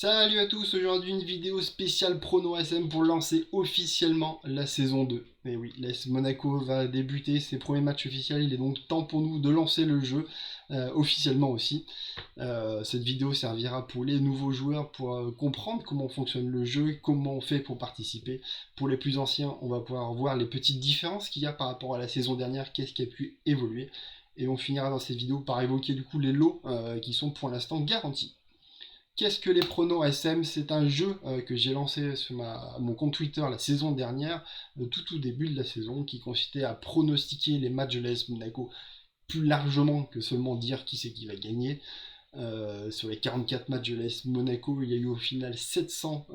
Salut à tous, aujourd'hui une vidéo spéciale Prono SM pour lancer officiellement la saison 2. Et oui, l'AS Monaco va débuter ses premiers matchs officiels, il est donc temps pour nous de lancer le jeu officiellement aussi. Cette vidéo servira pour les nouveaux joueurs pour comprendre comment fonctionne le jeu et comment on fait pour participer. Pour les plus anciens, on va pouvoir voir les petites différences qu'il y a par rapport à la saison dernière, qu'est-ce qui a pu évoluer. Et on finira dans cette vidéo par évoquer du coup les lots qui sont pour l'instant garantis. Qu'est-ce que les pronos SM? C'est un jeu que j'ai lancé sur mon compte Twitter la saison dernière, tout au début de la saison, qui consistait à pronostiquer les matchs de l'AS Monaco plus largement que seulement dire qui c'est qui va gagner. Sur les 44 matchs de l'AS Monaco, il y a eu au final 700,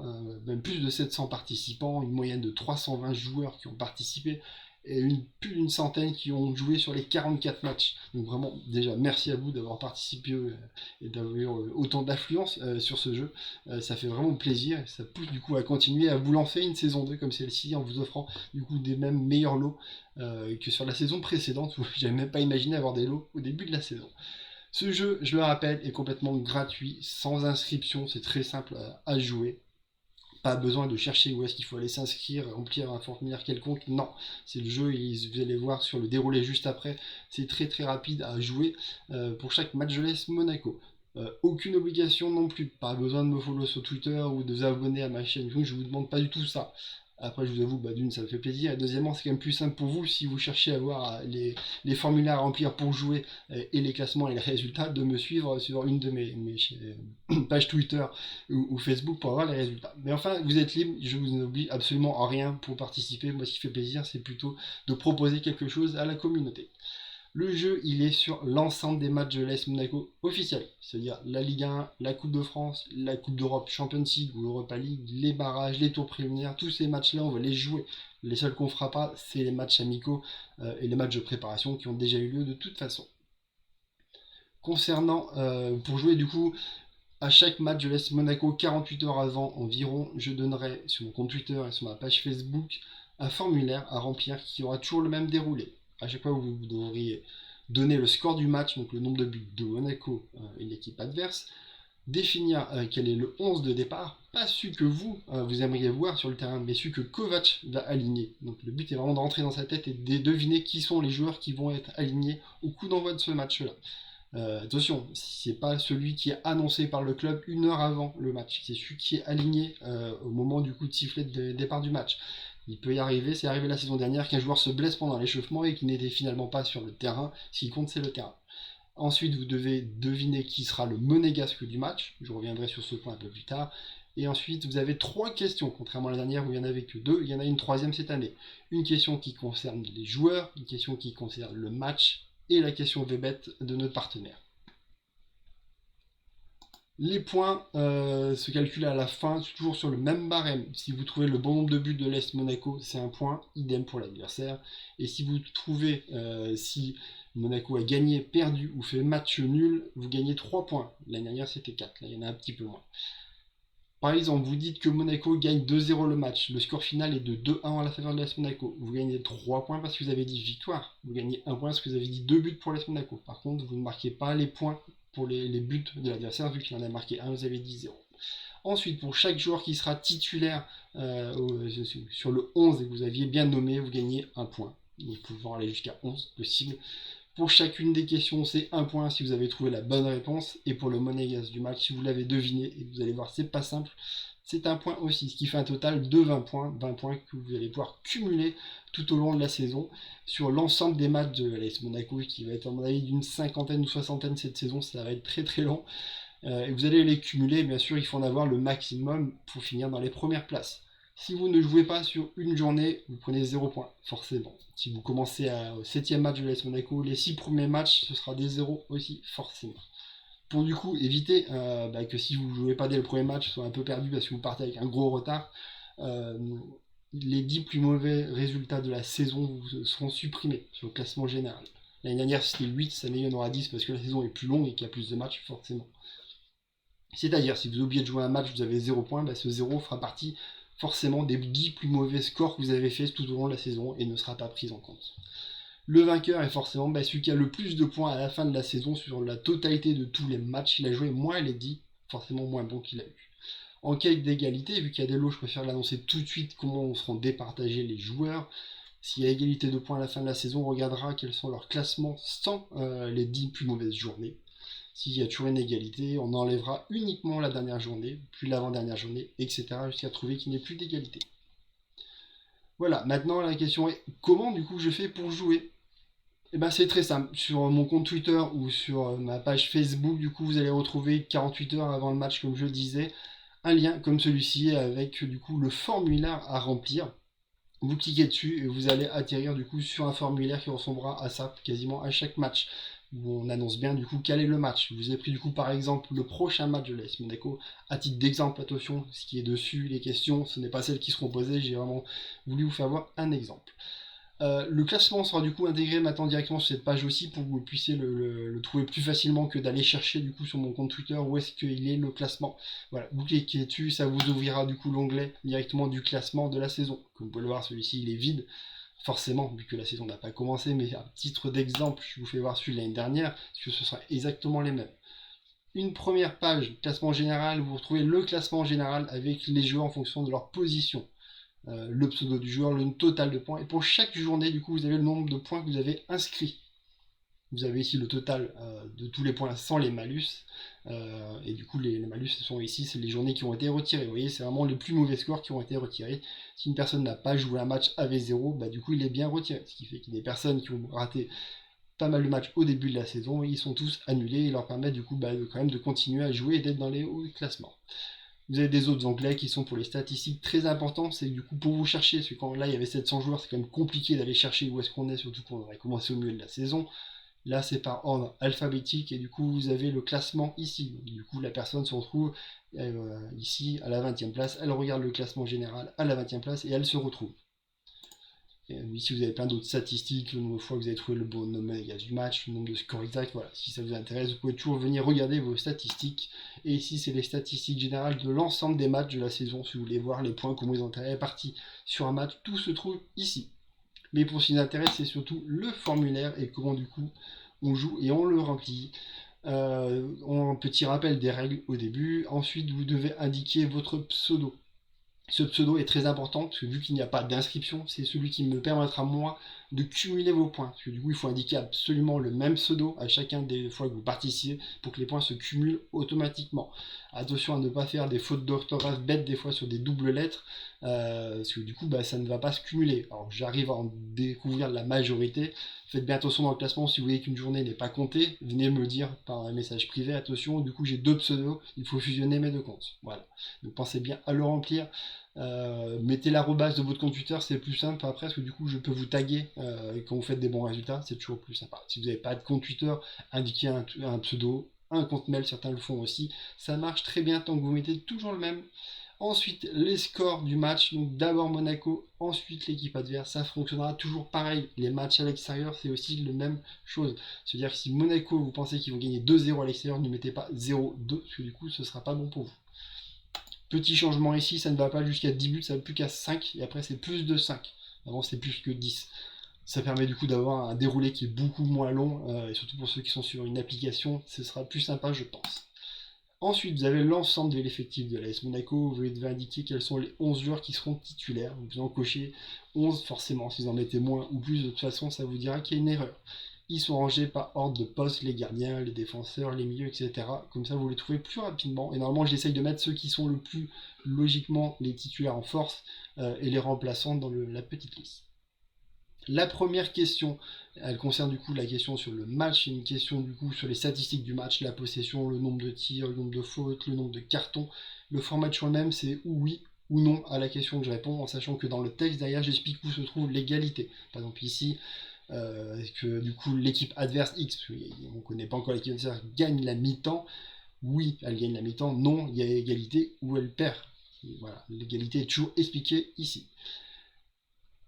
même plus de 700 participants, une moyenne de 320 joueurs qui ont participé et plus d'une centaine qui ont joué sur les 44 matchs. Donc vraiment, déjà, merci à vous d'avoir participé et d'avoir autant d'affluence sur ce jeu. Ça fait vraiment plaisir et ça pousse du coup à continuer à vous lancer une saison 2 comme celle-ci en vous offrant du coup des mêmes meilleurs lots que sur la saison précédente où j'avais même pas imaginé avoir des lots au début de la saison. Ce jeu, je le rappelle, est complètement gratuit, sans inscription, c'est très simple à jouer. Pas besoin de chercher où est-ce qu'il faut aller s'inscrire, remplir un formulaire quelconque, non. C'est le jeu, et vous allez voir sur le déroulé juste après, c'est très très rapide à jouer pour chaque match de l'AS Monaco. Aucune obligation non plus, pas besoin de me follow sur Twitter ou de vous abonner à ma chaîne, je vous demande pas du tout ça. Après, je vous avoue, d'une, ça me fait plaisir. Et deuxièmement, c'est quand même plus simple pour vous si vous cherchez à voir les formulaires à remplir pour jouer et les classements et les résultats, de me suivre sur une de mes pages Twitter ou Facebook pour avoir les résultats. Mais enfin, vous êtes libre, je vous n'oublie absolument rien pour participer. Moi, ce qui fait plaisir, c'est plutôt de proposer quelque chose à la communauté. Le jeu, il est sur l'ensemble des matchs de l'AS Monaco officiels, c'est-à-dire la Ligue 1, la Coupe de France, la Coupe d'Europe, Champions League ou Europa League, les barrages, les tours préliminaires, tous ces matchs-là, on va les jouer. Les seuls qu'on fera pas, c'est les matchs amicaux et les matchs de préparation qui ont déjà eu lieu de toute façon. Concernant, pour jouer du coup, à chaque match de l'AS Monaco, 48 heures avant environ, je donnerai sur mon compte Twitter et sur ma page Facebook un formulaire à remplir qui aura toujours le même déroulé. À chaque fois, vous devriez donner le score du match, donc le nombre de buts de Monaco et l'équipe adverse, définir quel est le 11 de départ, pas celui que vous aimeriez voir sur le terrain, mais celui que Kovac va aligner. Donc le but est vraiment de rentrer dans sa tête et de deviner qui sont les joueurs qui vont être alignés au coup d'envoi de ce match-là. Attention, c'est pas celui qui est annoncé par le club une heure avant le match, c'est celui qui est aligné au moment du coup de sifflet de départ du match. Il peut y arriver, c'est arrivé la saison dernière, qu'un joueur se blesse pendant l'échauffement et qui n'était finalement pas sur le terrain. Ce qui compte, c'est le terrain. Ensuite, vous devez deviner qui sera le monégasque du match. Je reviendrai sur ce point un peu plus tard. Et ensuite, vous avez 3 questions, contrairement à la dernière où il n'y en avait que 2. Il y en a une troisième cette année. Une question qui concerne les joueurs, une question qui concerne le match et la question VBet de notre partenaire. Les points se calculent à la fin, toujours sur le même barème. Si vous trouvez le bon nombre de buts de l'AS Monaco, c'est un point, idem pour l'adversaire. Et si vous trouvez si Monaco a gagné, perdu ou fait match nul, vous gagnez 3 points. L'année dernière c'était 4, là il y en a un petit peu moins. Par exemple, vous dites que Monaco gagne 2-0 le match, le score final est de 2-1 à la faveur de l'AS Monaco. Vous gagnez 3 points parce que vous avez dit victoire. Vous gagnez 1 point parce que vous avez dit 2 buts pour l'AS Monaco. Par contre, vous ne marquez pas les points pour les buts de l'adversaire, vu qu'il en a marqué 1, vous avez dit 0. Ensuite, pour chaque joueur qui sera titulaire sur le 11 et que vous aviez bien nommé, vous gagnez 1 point. Nous pouvons aller jusqu'à 11 possible. Pour chacune des questions, c'est 1 point si vous avez trouvé la bonne réponse. Et pour le monégasque du match, si vous l'avez deviné, et vous allez voir, c'est pas simple, c'est 1 point aussi. Ce qui fait un total de 20 points. 20 points que vous allez pouvoir cumuler tout au long de la saison sur l'ensemble des matchs de l'AS Monaco, qui va être à mon avis d'une cinquantaine ou soixantaine cette saison. Ça va être très très long. Et vous allez les cumuler. Bien sûr, il faut en avoir le maximum pour finir dans les premières places. Si vous ne jouez pas sur une journée, vous prenez 0 points, forcément. Si vous commencez au 7ème match de l'AS Monaco, les 6 premiers matchs, ce sera des 0 aussi, forcément. Pour du coup éviter que si vous ne jouez pas dès le premier match, ce soit un peu perdu parce que vous partez avec un gros retard, les 10 plus mauvais résultats de la saison seront supprimés sur le classement général. L'année dernière c'était 8, cette année il y en aura 10 parce que la saison est plus longue et qu'il y a plus de matchs, forcément. C'est-à-dire, si vous oubliez de jouer un match, vous avez 0 points, ce 0 fera partie forcément des 10 plus mauvais scores que vous avez fait tout au long de la saison et ne sera pas pris en compte. Le vainqueur est forcément celui qui a le plus de points à la fin de la saison sur la totalité de tous les matchs qu'il a joué, moins il est dit, forcément moins bon qu'il a eu. En cas d'égalité, vu qu'il y a des lots, je préfère l'annoncer tout de suite comment seront départagés les joueurs. S'il y a égalité de points à la fin de la saison, on regardera quels sont leurs classements sans les 10 plus mauvaises journées. S'il y a toujours une égalité, on enlèvera uniquement la dernière journée, puis l'avant-dernière journée, etc. jusqu'à trouver qu'il n'y ait plus d'égalité. Voilà, maintenant la question est comment du coup je fais pour jouer? Eh ben c'est très simple, sur mon compte Twitter ou sur ma page Facebook, du coup vous allez retrouver 48 heures avant le match, comme je le disais, un lien comme celui-ci avec du coup le formulaire à remplir. Vous cliquez dessus et vous allez atterrir du coup sur un formulaire qui ressemblera à ça quasiment à chaque match, où on annonce bien du coup quel est le match. Je vous ai pris du coup par exemple le prochain match de l'AS Monaco à titre d'exemple. Attention, ce qui est dessus, les questions, ce n'est pas celles qui seront posées, j'ai vraiment voulu vous faire voir un exemple. Le classement sera du coup intégré maintenant directement sur cette page aussi pour que vous puissiez le trouver plus facilement que d'aller chercher du coup sur mon compte Twitter où est-ce qu'il est le classement. Voilà, vous cliquez dessus, ça vous ouvrira du coup l'onglet directement du classement de la saison. Comme vous pouvez le voir, celui-ci il est vide, forcément, vu que la saison n'a pas commencé, mais à titre d'exemple, je vous fais voir celui de l'année dernière, parce que ce sera exactement les mêmes. Une première page, classement général, vous retrouvez le classement général avec les joueurs en fonction de leur position. Le pseudo du joueur, le total de points. Et pour chaque journée, du coup, vous avez le nombre de points que vous avez inscrits. Vous avez ici le total de tous les points sans les malus. Et du coup, les malus, ce sont ici, c'est les journées qui ont été retirées. Vous voyez, c'est vraiment les plus mauvais scores qui ont été retirés. Si une personne n'a pas joué un match avec 0, bah, du coup, il est bien retiré. Ce qui fait qu'il y a des personnes qui ont raté pas mal de matchs au début de la saison. Ils sont tous annulés et leur permettent du coup quand même de continuer à jouer et d'être dans les hauts classements. Vous avez des autres onglets qui sont pour les statistiques très importants, c'est du coup pour vous chercher, parce que quand là il y avait 700 joueurs, c'est quand même compliqué d'aller chercher où est-ce qu'on est, surtout qu'on aurait commencé au milieu de la saison. Là c'est par ordre alphabétique et du coup vous avez le classement ici. Du coup la personne se retrouve ici à la 20e place, elle regarde le classement général à la 20e place et elle se retrouve. Et ici, vous avez plein d'autres statistiques, le nombre de fois que vous avez trouvé le bon nombre du match, le nombre de scores exacts. Voilà, si ça vous intéresse, vous pouvez toujours venir regarder vos statistiques. Et ici, c'est les statistiques générales de l'ensemble des matchs de la saison. Si vous voulez voir les points, comment ils ont été répartis sur un match, tout se trouve ici. Mais pour ce qui nous intéresse, c'est surtout le formulaire et comment du coup on joue et on le remplit. Un petit rappel des règles au début. Ensuite, vous devez indiquer votre pseudo. Ce pseudo est très important parce que vu qu'il n'y a pas d'inscription, c'est celui qui me permettra moi de cumuler vos points. Parce que du coup, il faut indiquer absolument le même pseudo à chacun des fois que vous participez pour que les points se cumulent automatiquement. Attention à ne pas faire des fautes d'orthographe bêtes des fois sur des doubles lettres, parce que du coup, ça ne va pas se cumuler. Alors j'arrive à en découvrir la majorité. Faites bien attention dans le classement, si vous voyez qu'une journée n'est pas comptée, venez me le dire par un message privé. Attention, du coup j'ai deux pseudos, il faut fusionner mes deux comptes. Voilà. Donc pensez bien à le remplir. Mettez l'arrobase de votre compte Twitter, c'est plus simple après parce que du coup je peux vous taguer quand vous faites des bons résultats, c'est toujours plus sympa. Si vous n'avez pas de compte Twitter, indiquez un pseudo, un compte mail, certains le font aussi, ça marche très bien tant que vous mettez toujours le même. Ensuite les scores du match, donc d'abord Monaco, ensuite l'équipe adverse, ça fonctionnera toujours pareil. Les matchs à l'extérieur c'est aussi la même chose, c'est-à-dire que si Monaco vous pensez qu'ils vont gagner 2-0 à l'extérieur, ne mettez pas 0-2 parce que du coup ce sera pas bon pour vous. Petit changement ici, ça ne va pas jusqu'à 10 buts, ça va plus qu'à 5, et après c'est plus de 5. Avant c'est plus que 10. Ça permet du coup d'avoir un déroulé qui est beaucoup moins long, et surtout pour ceux qui sont sur une application, ce sera plus sympa je pense. Ensuite, vous avez l'ensemble de l'effectif de l'AS Monaco, vous devez indiquer quels sont les 11 joueurs qui seront titulaires. Vous en cochez 11 forcément, si vous en mettez moins ou plus, de toute façon ça vous dira qu'il y a une erreur. Ils sont rangés par ordre de poste, les gardiens, les défenseurs, les milieux, etc. Comme ça, vous les trouvez plus rapidement. Et normalement, j'essaye de mettre ceux qui sont le plus logiquement les titulaires en force et les remplaçants dans la petite liste. La première question, elle concerne du coup la question sur le match, et une question du coup sur les statistiques du match, la possession, le nombre de tirs, le nombre de fautes, le nombre de cartons. Le format est toujours le même, c'est oui ou non à la question que je réponds, en sachant que dans le texte derrière, j'explique où se trouve l'égalité. Par exemple ici, que du coup l'équipe adverse X, on ne connaît pas encore l'équipe adverse, gagne la mi-temps. Oui, elle gagne la mi-temps. Non, il y a égalité ou elle perd. Et voilà, l'égalité est toujours expliquée ici.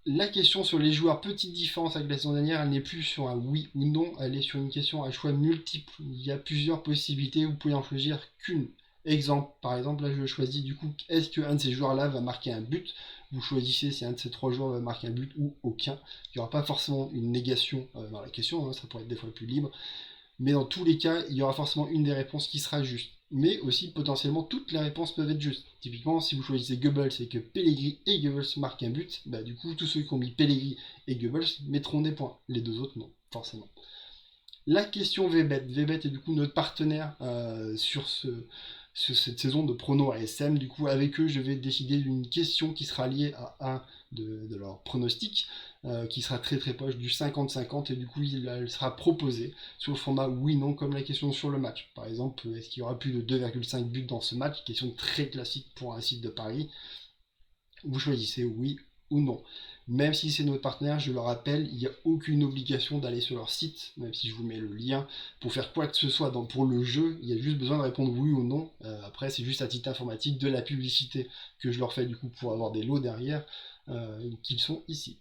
La question sur les joueurs, petite différence avec la saison dernière, elle n'est plus sur un oui ou non, elle est sur une question à choix multiple. Il y a plusieurs possibilités, vous pouvez en choisir qu'une. Exemple, par exemple, là je choisis du coup, est-ce qu'un de ces joueurs-là va marquer un but? Vous choisissez si un de ces trois joueurs va marquer un but ou aucun. Il n'y aura pas forcément une négation dans la question, ça pourrait être des fois plus libre. Mais dans tous les cas, il y aura forcément une des réponses qui sera juste. Mais aussi, potentiellement, toutes les réponses peuvent être justes. Typiquement, si vous choisissez Goebbels et que Pellegrini et Goebbels marquent un but, bah du coup, tous ceux qui ont mis Pellegrini et Goebbels mettront des points. Les deux autres, non, forcément. La question VBet. VBet est du coup notre partenaire sur cette saison de Prono ASM. Du coup, avec eux, je vais décider d'une question qui sera liée à un de leurs pronostics, qui sera très très proche du 50-50, et du coup, elle sera proposée sur le format oui-non, comme la question sur le match. Par exemple, est-ce qu'il y aura plus de 2,5 buts dans ce match? Question très classique pour un site de Paris. Vous choisissez oui ou non. Même si c'est notre partenaire, je le rappelle, il n'y a aucune obligation d'aller sur leur site, même si je vous mets le lien, pour faire quoi que ce soit pour le jeu. Il y a juste besoin de répondre oui ou non. Après, c'est juste à titre informatique de la publicité que je leur fais du coup pour avoir des lots derrière, qu'ils sont ici.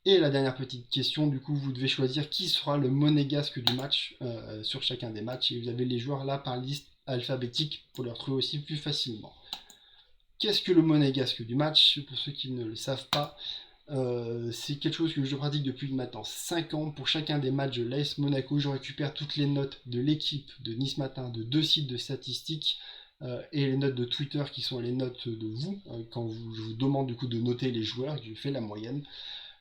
Et la dernière petite question, du coup, vous devez choisir qui sera le monégasque du match sur chacun des matchs. Et vous avez les joueurs là par liste alphabétique pour les retrouver aussi plus facilement. Qu'est-ce que le monégasque du match? Pour ceux qui ne le savent pas, c'est quelque chose que je pratique depuis maintenant 5 ans. Pour chacun des matchs de l'AS Monaco, je récupère toutes les notes de l'équipe de Nice Matin, de 2 sites de statistiques, et les notes de Twitter qui sont les notes de vous, quand je vous demande du coup de noter les joueurs, je fais la moyenne.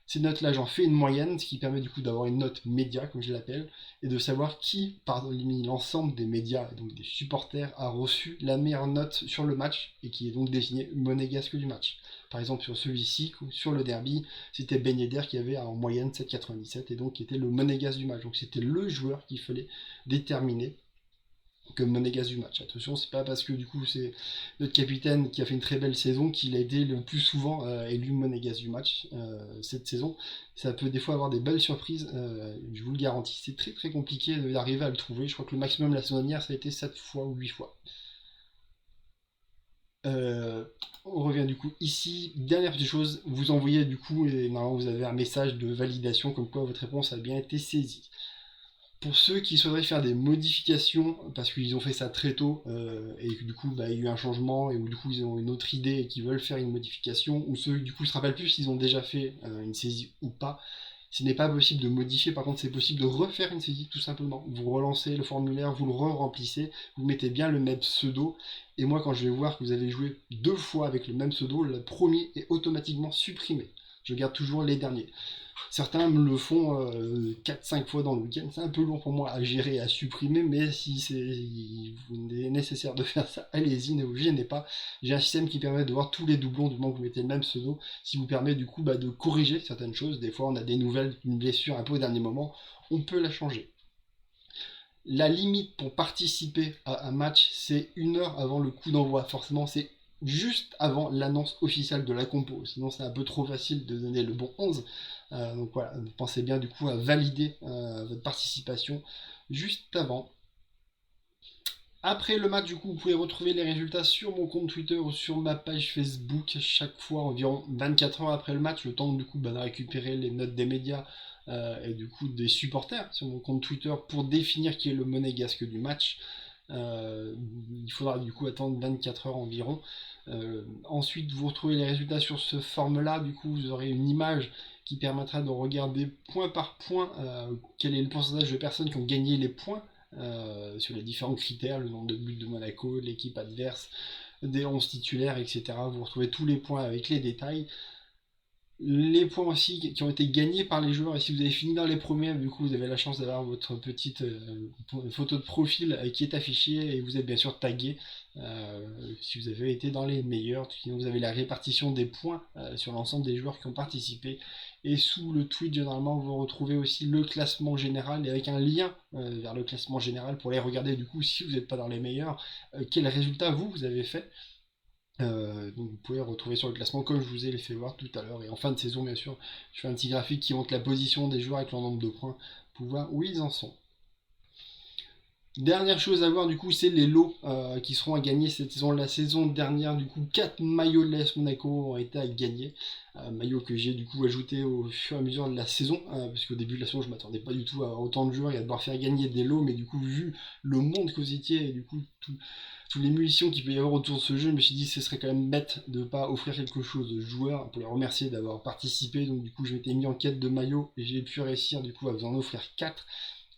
Ces notes-là, j'en fais une moyenne, ce qui permet du coup d'avoir une note média, comme je l'appelle, et de savoir qui, parmi l'ensemble des médias, et donc des supporters, a reçu la meilleure note sur le match, et qui est donc désigné monégasque du match. Par exemple, sur celui-ci, sur le derby, c'était Ben Yedder qui avait en moyenne 7,97, et donc qui était le monégasque du match. Donc c'était le joueur qu'il fallait déterminer comme monégasque du match. Attention, c'est pas parce que du coup c'est notre capitaine qui a fait une très belle saison qu'il a été le plus souvent élu monégasque du match cette saison. Ça peut des fois avoir des belles surprises, je vous le garantis. C'est très très compliqué d'arriver à le trouver. Je crois que le maximum la saison dernière ça a été 7 fois ou 8 fois. On revient du coup ici. Dernière petite chose, vous envoyez du coup, et normalement vous avez un message de validation comme quoi votre réponse a bien été saisie. Pour ceux qui souhaiteraient faire des modifications, parce qu'ils ont fait ça très tôt, et que du coup bah, il y a eu un changement, et où du coup ils ont une autre idée et qu'ils veulent faire une modification, ou ceux du coup se rappellent plus s'ils ont déjà fait une saisie ou pas, ce n'est pas possible de modifier, par contre c'est possible de refaire une saisie tout simplement. Vous relancez le formulaire, vous le re-remplissez, vous mettez bien le même pseudo, et moi quand je vais voir que vous avez joué 2 fois avec le même pseudo, le premier est automatiquement supprimé. Je garde toujours les derniers. Certains me le font 4-5 fois dans le week-end. C'est un peu long pour moi à gérer et à supprimer, mais si c'est nécessaire de faire ça, allez-y, ne vous gênez pas. J'ai un système qui permet de voir tous les doublons du moment que vous mettez le même pseudo, ce qui vous permet du coup de corriger certaines choses. Des fois, on a des nouvelles, une blessure un peu au dernier moment, on peut la changer. La limite pour participer à un match, c'est 1 heure avant le coup d'envoi. Forcément, c'est juste avant l'annonce officielle de la compo. Sinon, c'est un peu trop facile de donner le bon 11. Donc voilà, pensez bien du coup à valider votre participation juste avant. Après le match, du coup, vous pouvez retrouver les résultats sur mon compte Twitter ou sur ma page Facebook chaque fois environ 24 heures après le match, le temps du coup de récupérer les notes des médias et du coup des supporters sur mon compte Twitter pour définir qui est le monégasque du match. Il faudra du coup attendre 24 heures environ. Ensuite, vous retrouvez les résultats sur ce forme-là. Du coup, vous aurez une image qui permettra de regarder point par point quel est le pourcentage de personnes qui ont gagné les points sur les différents critères, le nombre de buts de Monaco, l'équipe adverse, des 11 titulaires, etc. Vous retrouvez tous les points avec les détails. Les points aussi qui ont été gagnés par les joueurs, et si vous avez fini dans les premiers, du coup vous avez la chance d'avoir votre petite photo de profil qui est affichée, et vous êtes bien sûr tagué si vous avez été dans les meilleurs. Sinon vous avez la répartition des points sur l'ensemble des joueurs qui ont participé, et sous le tweet généralement vous retrouvez aussi le classement général, et avec un lien vers le classement général pour aller regarder du coup si vous n'êtes pas dans les meilleurs, quel résultat vous avez fait. Donc vous pouvez retrouver sur le classement comme je vous ai fait voir tout à l'heure. Et en fin de saison, bien sûr, je fais un petit graphique qui montre la position des joueurs avec leur nombre de points pour voir où ils en sont. Dernière chose à voir du coup, c'est les lots qui seront à gagner cette saison. La saison dernière, du coup, 4 maillots de l'AS Monaco ont été à gagner. Maillots que j'ai du coup ajouté au fur et à mesure de la saison, parce qu'au début de la saison, je m'attendais pas du tout à avoir autant de joueurs et à devoir faire gagner des lots, mais du coup, vu le monde que vous étiez et du coup, tous les munitions qu'il peut y avoir autour de ce jeu, je me suis dit que ce serait quand même bête de ne pas offrir quelque chose aux joueurs pour les remercier d'avoir participé. Donc du coup je m'étais mis en quête de maillots et j'ai pu réussir du coup à vous en offrir 4.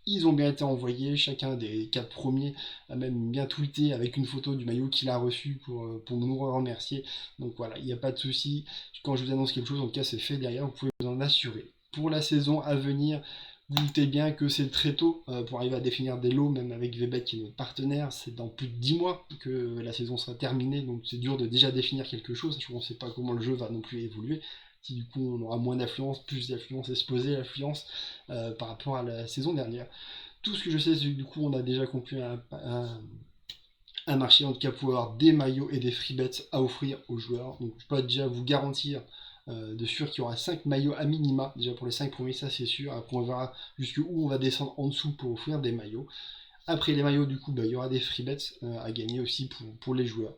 Ils ont bien été envoyés, chacun des 4 premiers a même bien tweeté avec une photo du maillot qu'il a reçu pour nous remercier. Donc voilà, il n'y a pas de souci. Quand je vous annonce quelque chose, en tout cas c'est fait derrière, vous pouvez vous en assurer. Pour la saison à venir, vous doutez bien que c'est très tôt pour arriver à définir des lots, même avec Vebet qui est notre partenaire. C'est dans plus de 10 mois que la saison sera terminée, donc c'est dur de déjà définir quelque chose. Je ne sais pas comment le jeu va non plus évoluer. Si du coup on aura moins d'affluence, plus d'affluence, exploser l'affluence par rapport à la saison dernière. Tout ce que je sais, c'est que du coup on a déjà conclu un marché en tout cas pour avoir des maillots et des free bets à offrir aux joueurs. Donc je peux déjà vous garantir de sûr qu'il y aura 5 maillots à minima, déjà pour les 5 premiers, ça c'est sûr. Après on verra jusqu'où on va descendre en dessous pour offrir des maillots. Après les maillots, du coup, il y aura des free bets à gagner aussi pour les joueurs.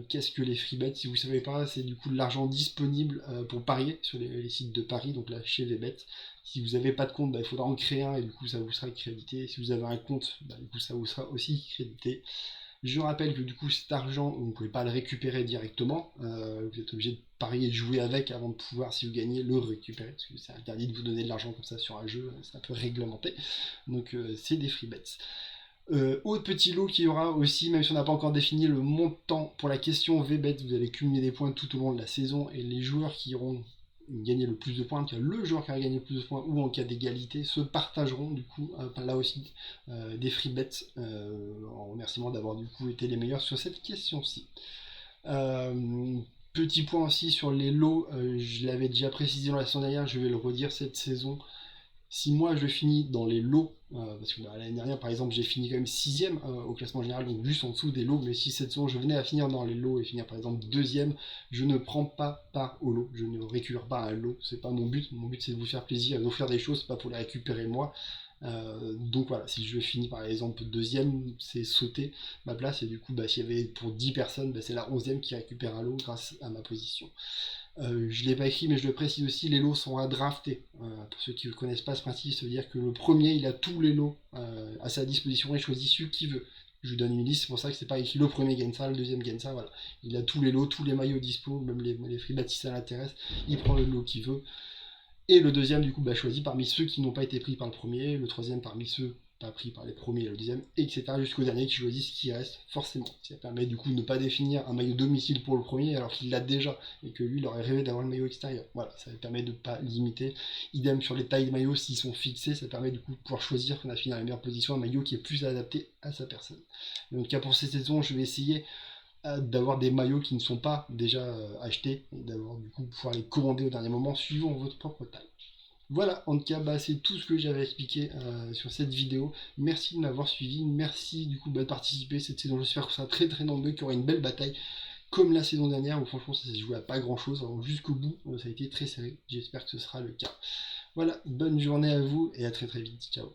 Qu'est-ce que les free bets? Si vous ne savez pas, c'est du coup de l'argent disponible pour parier sur les sites de paris, donc là chez VBet. Si vous n'avez pas de compte, il faudra en créer un et du coup ça vous sera crédité. Si vous avez un compte, du coup ça vous sera aussi crédité. Je rappelle que du coup cet argent, vous ne pouvez pas le récupérer directement. Vous êtes obligé de parier et de jouer avec avant de pouvoir, si vous gagnez, le récupérer. Parce que c'est interdit de vous donner de l'argent comme ça sur un jeu, c'est un peu réglementé. Donc c'est des free bets. Autre petit lot qu'il y aura aussi, même si on n'a pas encore défini le montant pour la question VBet, vous allez cumuler des points tout au long de la saison et les joueurs qui auront gagné le plus de points, le joueur qui a gagné le plus de points ou en cas d'égalité se partageront du coup là aussi des free bets en remerciement d'avoir du coup été les meilleurs sur cette question-ci. Petit point aussi sur les lots, je l'avais déjà précisé dans la saison dernière, je vais le redire cette saison. Si moi je finis dans les lots, parce que l'année dernière par exemple j'ai fini quand même 6ème au classement général, donc juste en dessous des lots, mais si cette saison je venais à finir dans les lots et finir par exemple 2ème, je ne prends pas part au lot, je ne récupère pas un lot, c'est pas mon but c'est de vous faire plaisir, de vous faire des choses, pas pour les récupérer moi. Donc voilà, si je finis par exemple 2ème, c'est sauter ma place, et du coup s'il y avait pour 10 personnes, c'est la 11ème qui récupère un lot grâce à ma position. Je ne l'ai pas écrit, mais je le précise aussi, les lots sont à drafter. Pour ceux qui ne connaissent pas ce principe, ça veut dire que le premier, il a tous les lots à sa disposition et choisit celui qu'il veut. Je lui donne une liste, c'est pour ça que c'est pas écrit le premier gagne ça, le deuxième gagne ça, voilà. Il a tous les lots, tous les maillots dispo, même les free bets si ça l'intéresse, il prend le lot qu'il veut. Et le deuxième, du coup, choisit parmi ceux qui n'ont pas été pris par le premier, le troisième parmi ceux pas pris par les premiers et le deuxième, etc. jusqu'au dernier qui choisit ce qui reste, forcément. Ça permet du coup de ne pas définir un maillot domicile pour le premier alors qu'il l'a déjà et que lui il aurait rêvé d'avoir le maillot extérieur. Voilà, ça permet de ne pas limiter. Idem sur les tailles de maillots, s'ils sont fixés, ça permet du coup de pouvoir choisir qu'on a fini dans la meilleure position, un maillot qui est plus adapté à sa personne. Donc pour cette saison, je vais essayer d'avoir des maillots qui ne sont pas déjà achetés et d'avoir du coup pouvoir les commander au dernier moment suivant votre propre taille. Voilà, en tout cas, c'est tout ce que j'avais expliqué sur cette vidéo. Merci de m'avoir suivi, merci du coup de participer cette saison. J'espère que ça sera très très nombreux, qu'il y aura une belle bataille comme la saison dernière où franchement ça s'est joué à pas grand chose. Jusqu'au bout, ça a été très serré. J'espère que ce sera le cas. Voilà, bonne journée à vous et à très très vite. Ciao.